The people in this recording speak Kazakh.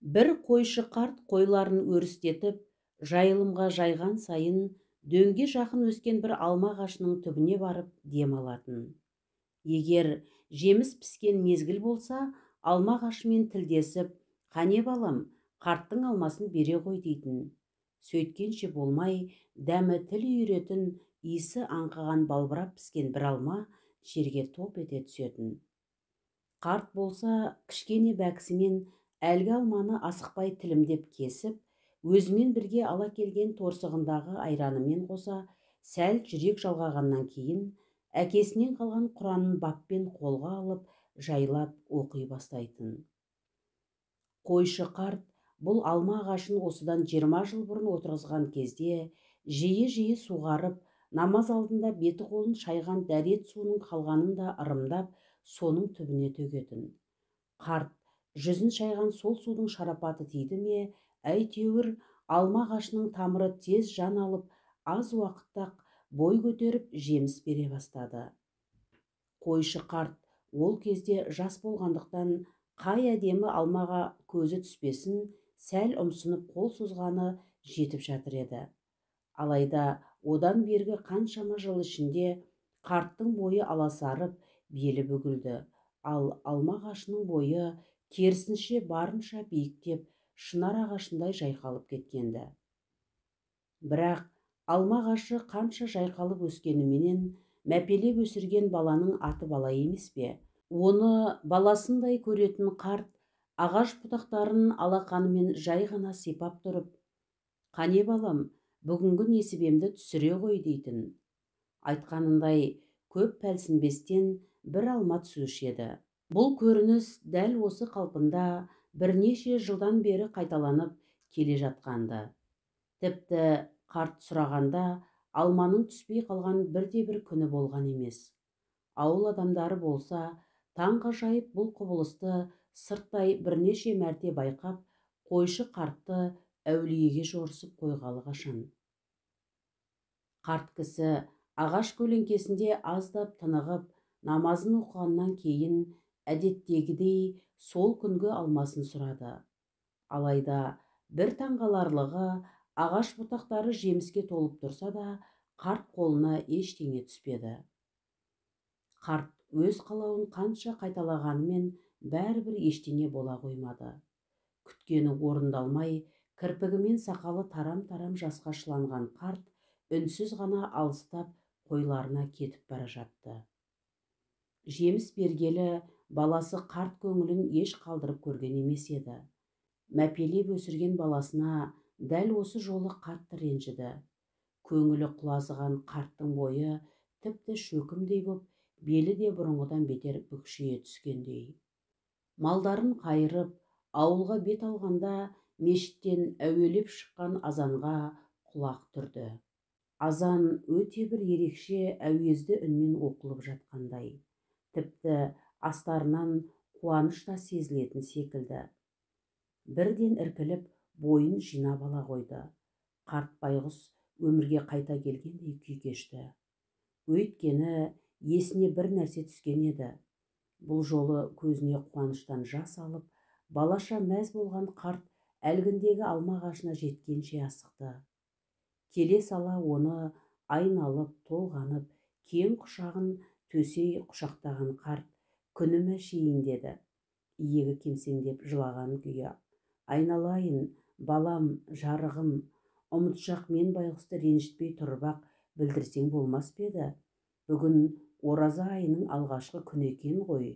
Бір қойшы қарт қойларын өрістетіп, жайылымға жайған сайын дөңге жақын өскен бір алма ағашының түбіне барып дем алатын. Егер жеміс піскен мезгіл болса, алма ағашымен тілдесіп, «Қане балам, қарттың алмасын бере ғой» дейтін. Сөйткенше болмай, дәмі тіл үйіретін, иісі аңқыған балбырап піскен бір алма жерге топ ете түсетін. Қарт болса, кішкене бәкісімен әлгі алманы асықпай тілімдеп кесіп, өзімен бірге ала келген торсығындағы айранымен қоса, сәл жүрек жалғағаннан кейін, әкесінен қалған құранын баппен қолға алып, жайлап оқи бастайтын. Қойшы қарт бұл алма ағашын осыдан 20 жыл бұрын отырғызған кезде, жиі-жиі суғарып, намаз алдында беті қолын шайған дәрет суының қалғанын да ырымдап, соның түбіне төгетін. Қарт жүзін шайған сол судың шарапаты тиді ме, әйтеуір алма ағашының тамыры тез жан алып, аз уақытта-ақ бой көтеріп жеміс бере бастады. Қойшы қарт ол кезде жас болғандықтан, қай әдемі алмаға көзі түспесін, сәл ұмсынып қол созғаны жетіп жатыр еді. Алайда одан бергі қаншама жыл ішінде қарттың бойы аласарып, белі бүгілді, ал алма ағашының бойы керісінше барынша биіктеп, шынар ағашындай жайқалып кеткенді. Бірақ алма ағашы қанша жайқалып өскеніменен, мәпелеп өсірген баланың аты бала емес пе? Оны баласындай көретін қарт, ағаш бұтақтарын алақанымен жай ғана сипап тұрып, «Қане балам, бүгінгі несібемді түсіре ғой» дейтін. Айтқанындай көп пәлсінбестен бір алма түсуші еді. Бұл көрініс дәл осы қалпында бірнеше жылдан бері қайталанып келе жатқанды. Тіпті қарт сұрағанда алманың түспей қалған бірде-бір күні болған емес. Ауыл адамдары болса, таңғажайып бұл құбылысты сырттай бірнеше мәрте байқап, қойшы қартты әулиеге жорысып қойғалы қашан. Қарт кісі ағаш көлеңкесінде аздап тынығып, намазын оқығаннан кейін әдеттегідей сол күнгі алмасын сұрады. Алайда бір таңғаларлығы, ағаш бұтақтары жеміске толып тұрса да, қарт қолына ештеңе түспеді. Қарт өз қалауын қанша қайталағанымен бәрібір ештеңе бола қоймады. Күткені орындалмай, кірпігімен сақалы тарам-тарам жасқа шыланған қарт үнсіз ғана алыстап қойларына кетіп бара жатты. Жеміс бергелі баласы қарт көңілін еш қалдырып көрген емес еді. Мәпелеп өсірген баласына дәл осы жолы қатты ренжіді. Көңілі құлазыған қарттың бойы тіпті шөкімдей боп, белі де бұрынғыдан бетер бүкшие түскендей. Малдарын қайырып, ауылға бет алғанда, мешіттен әуелеп шыққан азанға құлақ түрді. Азан өте бір ерекше әуезді үнмен оқылып жатқандай. Тіпті астарынан қуаныш та сезілетін секілді. Бірден іркіліп, бойын жинап ала қойды. Қарт байғұс өмірге қайта келгендей күй кешті. Өйткені есіне бір нәрсе түскен еді. Бұл жолы көзіне қуаныштан жас алып, балаша мәз болған қарт әлгіндегі алма ағашына жеткенше асықты. Келе сала оны айналып, толғанып, кең құшағын төсей құшақтаған қарт күнім әшейін деді, иегі кемсеңдеп жылаған күйі. Айналайын, балам, жарығым, ұмытшақ мен байғұсты ренжітпей тұрып-ақ білдірсең болмас па еді? Бүгін ораза айының алғашқы күні екен ғой.